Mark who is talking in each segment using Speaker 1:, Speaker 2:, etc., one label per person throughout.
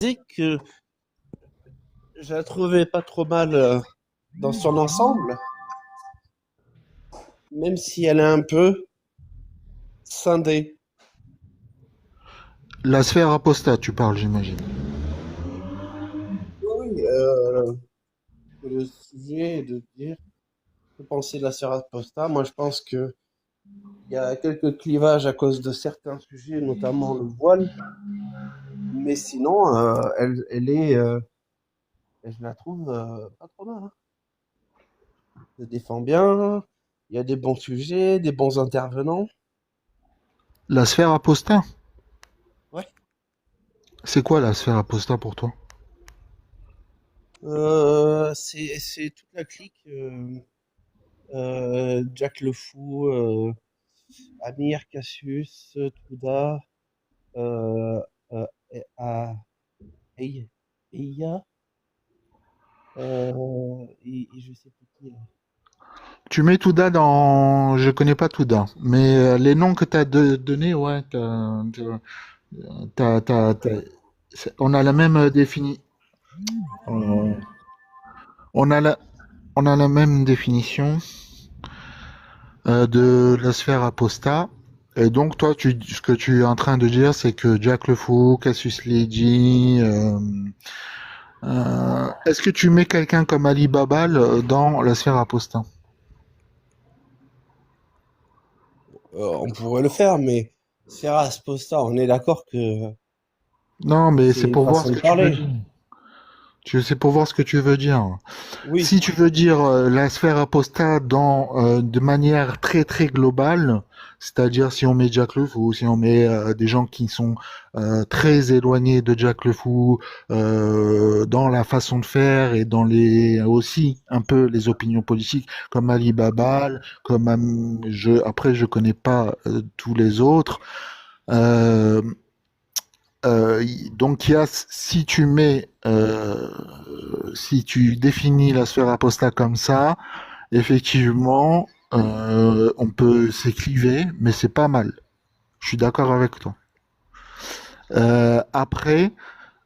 Speaker 1: dit que je la trouvais pas trop mal dans son ensemble, même si elle est un peu scindée.
Speaker 2: La sphère apostat, tu parles, j'imagine.
Speaker 1: Oui, le sujet est de dire que penser de la sœur Aposta. Moi, je pense que il y a quelques clivages à cause de certains sujets, notamment le voile, mais sinon, elle est, je la trouve pas trop mal, hein. Elle se défend bien, il y a des bons sujets, des bons intervenants.
Speaker 2: La sphère apostat?
Speaker 1: Ouais.
Speaker 2: C'est quoi la sphère apostat pour toi?
Speaker 1: C'est toute la clique. Jack le Fou, Amir, Cassius, Touda, euh, et- ah, Eya, Eya, et je sais plus qui là.
Speaker 2: Tu mets Touda dans... Je connais pas Touda, mais les noms que tu as donnés, ouais, t'as- t'as- t'as- on a la même définition. On a on a la même définition de la sphère apostat. Et donc, toi, ce que tu es en train de dire, c'est que Jack le Fou, Cassius Lady, est-ce que tu mets quelqu'un comme Ali Babal dans la sphère apostat?
Speaker 1: On pourrait le faire, mais Serra Sposta, on est d'accord que
Speaker 2: Non, mais
Speaker 1: c'est
Speaker 2: c'est
Speaker 1: une
Speaker 2: pour voir
Speaker 1: façon
Speaker 2: ce
Speaker 1: de
Speaker 2: que tu veux
Speaker 1: parler.
Speaker 2: dire. C'est pour voir ce que tu veux dire.
Speaker 1: Oui,
Speaker 2: Si tu veux dire la sphère apostat de manière très très globale, c'est-à-dire si on met Jack le Fou, si on met des gens qui sont très éloignés de Jack le Fou dans la façon de faire et dans les aussi un peu les opinions politiques, comme Ali Babal, comme après je connais pas tous les autres. Euh, donc il y a si tu définis la sphère apostat comme ça, effectivement, on peut s'écriver, mais c'est pas mal. Je suis d'accord avec toi. Après,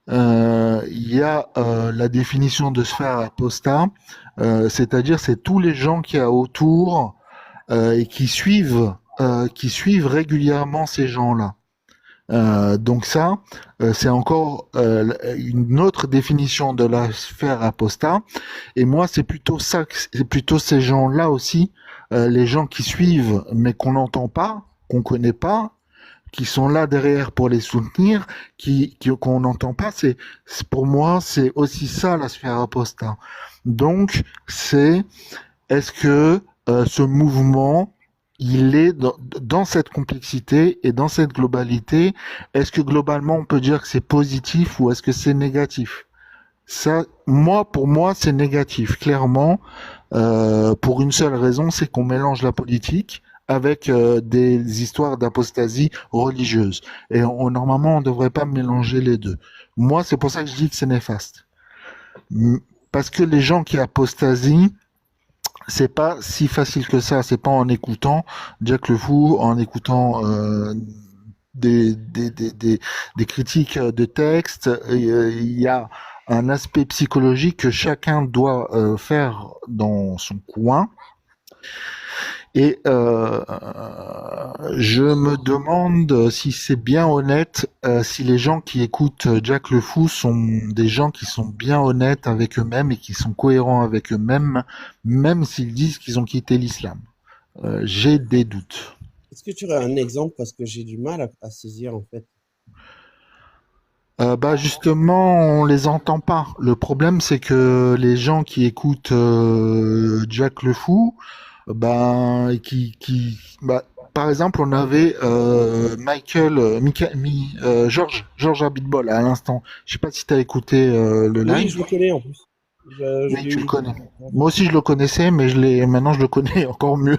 Speaker 2: il y a la définition de sphère apostat, c'est-à-dire c'est tous les gens qui y a autour et qui suivent régulièrement ces gens-là. Donc ça, c'est encore une autre définition de la sphère apostat. Et moi, c'est plutôt ça, c'est plutôt ces gens-là aussi, les gens qui suivent, mais qu'on n'entend pas, qu'on connaît pas, qui sont là derrière pour les soutenir, qu'on n'entend pas. Pour moi, c'est aussi ça la sphère apostat. Donc, est-ce que ce mouvement, il est dans cette complexité et dans cette globalité, est-ce que globalement on peut dire que c'est positif ou est-ce que c'est négatif? Ça, pour moi, c'est négatif, clairement, pour une seule raison, c'est qu'on mélange la politique avec des histoires d'apostasie religieuse. Et normalement, on ne devrait pas mélanger les deux. Moi, c'est pour ça que je dis que c'est néfaste. Parce que les gens qui apostasient, c'est pas si facile que ça. C'est pas en écoutant Jack le Fou, en écoutant des, des, des, des, des critiques de texte. Il y a un aspect psychologique que chacun doit faire dans son coin. Et je me demande si c'est bien honnête, si les gens qui écoutent Jack le Fou sont des gens qui sont bien honnêtes avec eux-mêmes et qui sont cohérents avec eux-mêmes, même s'ils disent qu'ils ont quitté l'islam. J'ai des doutes.
Speaker 1: est-ce que tu aurais un exemple parce que j'ai du mal à saisir en fait.
Speaker 2: Bah justement, on les entend pas. Le problème, c'est que les gens qui écoutent Jack le Fou, ben bah, par exemple, on avait Georges Abitbol à l'instant. Je sais pas si tu as écouté le
Speaker 1: Oui,
Speaker 2: live.
Speaker 1: je le connais en plus. Je
Speaker 2: Oui,
Speaker 1: l'ai
Speaker 2: tu le
Speaker 1: eu.
Speaker 2: connais. Moi aussi, je le connaissais, mais maintenant, je le connais encore mieux.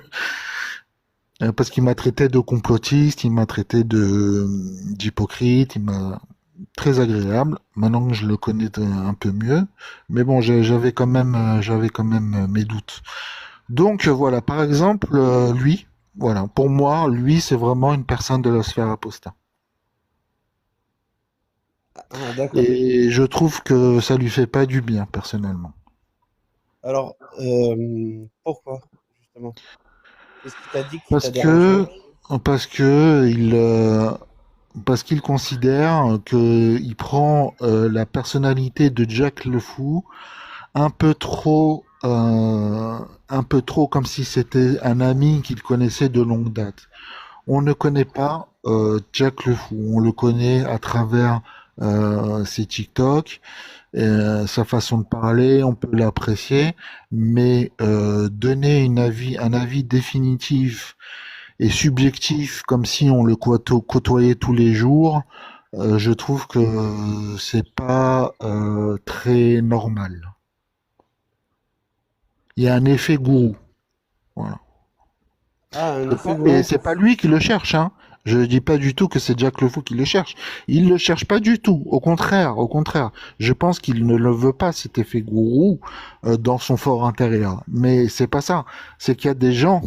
Speaker 2: Parce qu'il m'a traité de complotiste, il m'a traité d'hypocrite, il m'a très agréable. Maintenant que je le connais un peu mieux, mais bon, j'avais quand même mes doutes. Donc voilà, par exemple, lui, voilà, pour moi, lui, c'est vraiment une personne de la sphère apostat.
Speaker 1: Ah, d'accord.
Speaker 2: Et je trouve que ça lui fait pas du bien, personnellement.
Speaker 1: Alors, pourquoi, justement? Qu'est-ce qui t'a dit qui
Speaker 2: Parce
Speaker 1: t'a dérangé?
Speaker 2: que, parce que parce qu'il considère que il prend la personnalité de Jack le Fou un peu trop, un peu trop comme si c'était un ami qu'il connaissait de longue date. On ne connaît pas Jack le Fou, on le connaît à travers ses TikTok, sa façon de parler, on peut l'apprécier, mais donner un avis définitif et subjectif comme si on le côtoyait tous les jours, je trouve que c'est pas très normal. Il y a un effet gourou. Voilà.
Speaker 1: Ah, un effet
Speaker 2: Et
Speaker 1: gourou.
Speaker 2: c'est pas lui qui le cherche, hein. Je dis pas du tout que c'est Jack le Fou qui le cherche. Il le cherche pas du tout. Au contraire, au contraire. Je pense qu'il ne le veut pas, cet effet gourou, dans son fort intérieur. Mais c'est pas ça. C'est qu'il y a des gens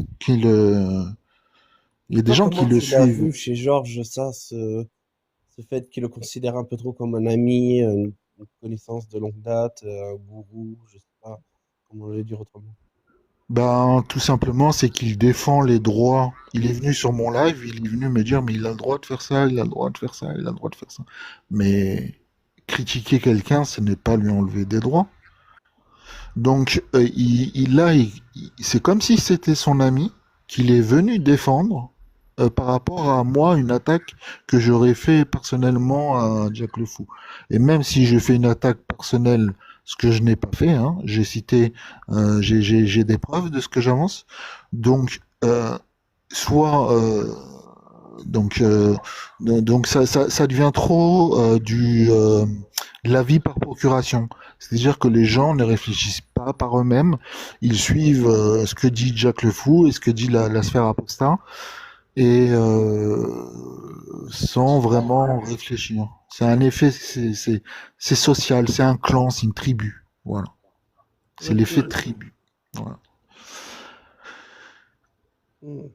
Speaker 2: il y a
Speaker 1: Et
Speaker 2: des
Speaker 1: toi,
Speaker 2: gens qui
Speaker 1: comment
Speaker 2: le
Speaker 1: tu l'as
Speaker 2: suivent.
Speaker 1: vu chez Georges, ça, ce fait qu'il le considère un peu trop comme un ami, une connaissance de longue date, un gourou, je sais pas comment le dire autrement.
Speaker 2: Ben, tout simplement, c'est qu'il défend les droits. Il est venu sur mon live, il est venu me dire, mais il a le droit de faire ça, il a le droit de faire ça, il a le droit de faire ça. Mais critiquer quelqu'un, ce n'est pas lui enlever des droits. Donc, c'est comme si c'était son ami qu'il est venu défendre par rapport à moi, une attaque que j'aurais fait personnellement à Jack le Fou. Et même si je fais une attaque personnelle, ce que je n'ai pas fait, hein, j'ai cité, j'ai des preuves de ce que j'avance. Donc, soit donc, euh, donc ça devient trop de la vie par procuration. C'est-à-dire que les gens ne réfléchissent pas par eux-mêmes, ils suivent ce que dit Jack le Fou et ce que dit la sphère apostat, et sans vraiment réfléchir. C'est un effet, c'est social, c'est un clan, c'est une tribu. Voilà. C'est
Speaker 1: Ok.
Speaker 2: l'effet tribu. Voilà.
Speaker 1: Hmm.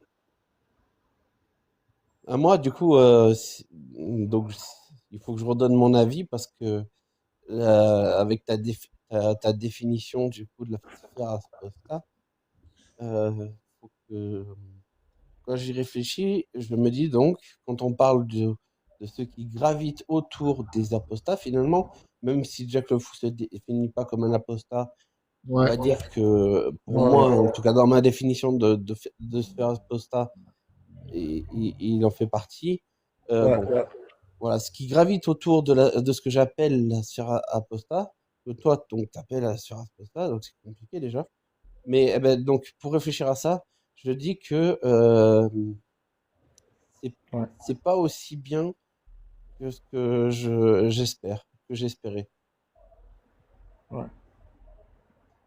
Speaker 1: À moi, du coup, donc, il faut que je redonne mon avis parce que avec ta définition du coup de la sphère apostat, faut que quand j'y réfléchis, je me dis donc, quand on parle de ceux qui gravitent autour des apostats, finalement, même si Jack le Fou se définit pas comme un apostat, on
Speaker 2: Ouais,
Speaker 1: va dire que pour
Speaker 2: ouais,
Speaker 1: moi, en tout cas dans ma définition de sphère apostat, il en fait partie.
Speaker 2: ouais,
Speaker 1: Bon,
Speaker 2: ouais.
Speaker 1: voilà, ce qui gravite autour de ce que j'appelle la sphère apostat, que toi, donc, t'appelles la sphère apostat, donc c'est compliqué déjà. Mais eh ben, donc, pour réfléchir à ça, je dis que c'est
Speaker 2: Ouais,
Speaker 1: c'est pas aussi bien que ce que que j'espérais.
Speaker 2: ouais.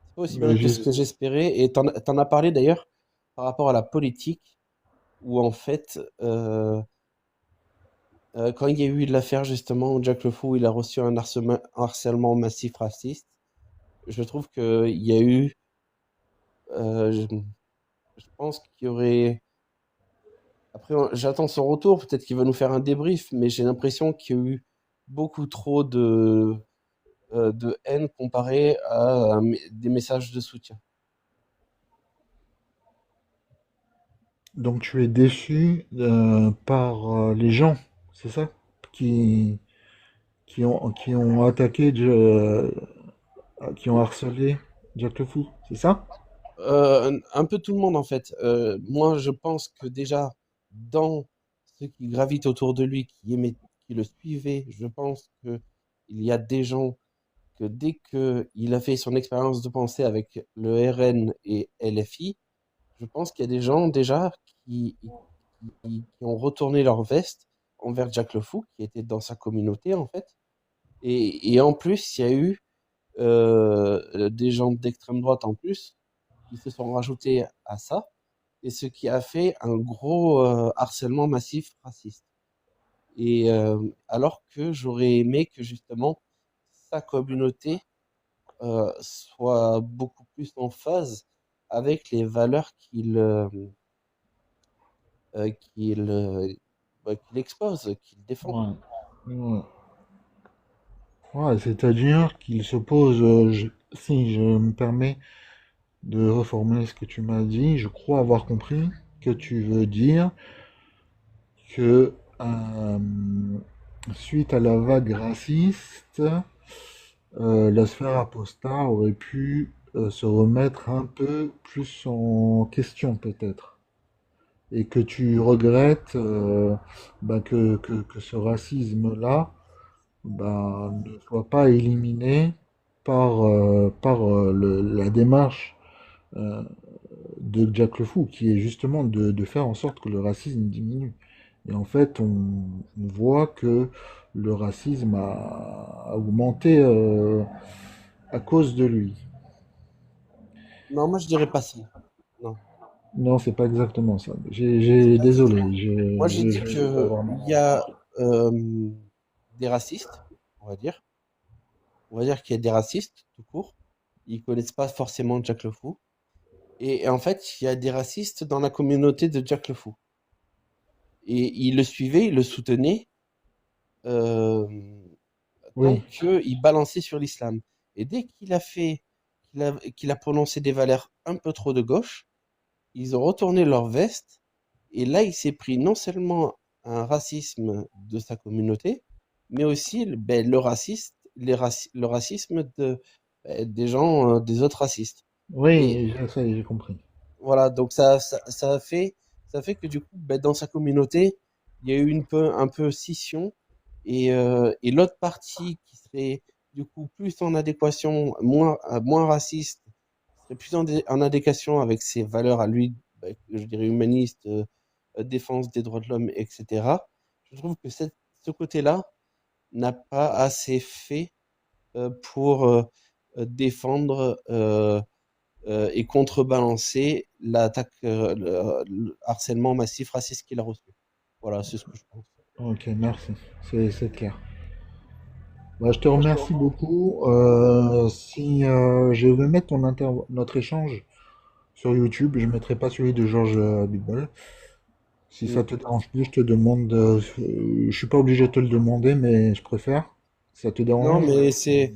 Speaker 1: C'est pas aussi bien
Speaker 2: Mais
Speaker 1: que ce
Speaker 2: j'ai-
Speaker 1: que j'espérais. Et t'en as parlé d'ailleurs par rapport à la politique, où en fait, quand il y a eu l'affaire justement où Jack le Fou il a reçu un harcèlement massif raciste, je trouve qu'il y a eu, je pense qu'il y aurait. Après, j'attends son retour, peut-être qu'il va nous faire un débrief, mais j'ai l'impression qu'il y a eu beaucoup trop de haine comparé à des messages de soutien.
Speaker 2: Donc tu es déçu par les gens, c'est ça? Qui, qui ont attaqué, qui ont harcelé Jack le Fou, c'est ça?
Speaker 1: Un peu tout le monde en fait. Moi, je pense que déjà, dans ceux qui gravitent autour de lui, qui le suivaient, je pense que il y a des gens que dès que il a fait son expérience de pensée avec le RN et LFI, je pense qu'il y a des gens déjà qui ont retourné leur veste envers Jack le Fou, qui était dans sa communauté en fait. Et en plus, il y a eu des gens d'extrême droite en plus qui se sont rajoutés à ça, et ce qui a fait un gros harcèlement massif raciste. Et alors que j'aurais aimé que justement sa communauté soit beaucoup plus en phase avec les valeurs qu'il expose, qu'il défend.
Speaker 2: Ouais. Ouais. Ouais, c'est-à-dire qu'il s'oppose, si je me permets de reformuler ce que tu m'as dit, je crois avoir compris que tu veux dire que suite à la vague raciste, la sphère apostat aurait pu se remettre un peu plus en question peut-être. Et que tu regrettes bah, que ce racisme-là bah, ne soit pas éliminé par la démarche euh, de Jack Le Fou, qui est justement de faire en sorte que le racisme diminue. Et en fait, on voit que le racisme a augmenté à cause de lui.
Speaker 1: Non, moi je dirais pas ça. Non,
Speaker 2: Non, c'est pas exactement ça.
Speaker 1: c'est pas
Speaker 2: Désolé,
Speaker 1: exactement. Moi j'ai dit
Speaker 2: j'ai pas
Speaker 1: que
Speaker 2: vraiment.
Speaker 1: il y a des racistes, on va dire. On va dire qu'il y a des racistes tout court. Ils connaissent pas forcément Jack Le Fou. Et en fait, il y a des racistes dans la communauté de Jack Le Fou. Et ils le suivaient, ils le soutenaient euh, tant
Speaker 2: Oui,
Speaker 1: qu'il balançait sur l'islam. Et dès qu'il a prononcé des valeurs un peu trop de gauche, ils ont retourné leur veste. Et là, il s'est pris non seulement un racisme de sa communauté, mais aussi le racisme des gens, des autres racistes. Et
Speaker 2: oui, j'ai compris.
Speaker 1: voilà, donc ça a fait que du coup, ben, dans sa communauté, il y a eu un peu scission et l'autre partie qui serait du coup plus en adéquation, moins raciste, serait plus en adéquation avec ses valeurs à lui, ben, je dirais humanistes, défense des droits de l'homme, etc. Je trouve que ce côté-là n'a pas assez fait pour défendre et contrebalancer l'attaque, le harcèlement massif raciste qu'il a reçu. Voilà, c'est ce que je pense.
Speaker 2: Ok, merci. C'est clair. Bah, je te remercie beaucoup. Si je vais mettre notre échange sur YouTube, je mettrai pas celui de Georges Bidbol. Si
Speaker 1: Mm.
Speaker 2: ça te dérange plus, je te demande. Je suis pas obligé de te le demander, mais je préfère. Ça te
Speaker 1: Non,
Speaker 2: dérange?
Speaker 1: mais c'est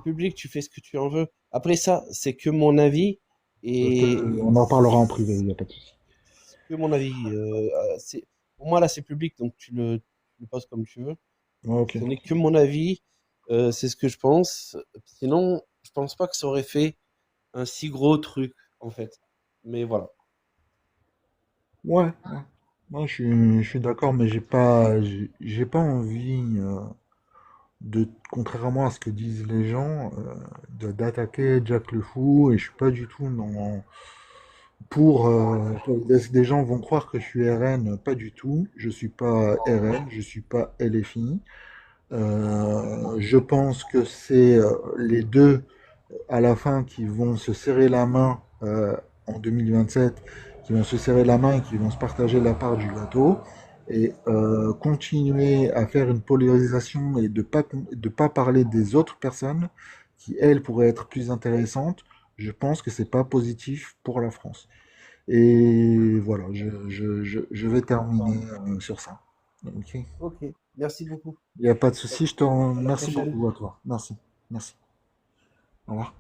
Speaker 1: public, tu fais ce que tu en veux. Après ça, c'est que mon avis et
Speaker 2: On en parlera en privé, il n'y a pas de souci.
Speaker 1: c'est que mon avis. Pour moi là, c'est public, donc tu le poses comme tu veux.
Speaker 2: Ok.
Speaker 1: Ce n'est que mon avis, c'est ce que je pense. Sinon, je pense pas que ça aurait fait un si gros truc en fait. Mais voilà.
Speaker 2: Ouais, ouais. Moi, je suis d'accord, mais j'ai pas envie contrairement à ce que disent les gens, d'attaquer Jack le Fou, et je suis pas du tout des gens vont croire que je suis RN, pas du tout. Je suis pas RN, je suis pas LFI. Je pense que c'est les deux à la fin qui vont se serrer la main en 2027, qui vont se serrer la main et qui vont se partager la part du gâteau et continuer à faire une polarisation et de pas parler des autres personnes qui elles pourraient être plus intéressantes. Je pense que c'est pas positif pour la France. Et voilà, je vais terminer sur ça. Ok.
Speaker 1: Ok, merci beaucoup.
Speaker 2: Il n'y a pas de souci,
Speaker 1: À la
Speaker 2: merci
Speaker 1: prochaine.
Speaker 2: beaucoup à toi. Merci. Merci. Au revoir.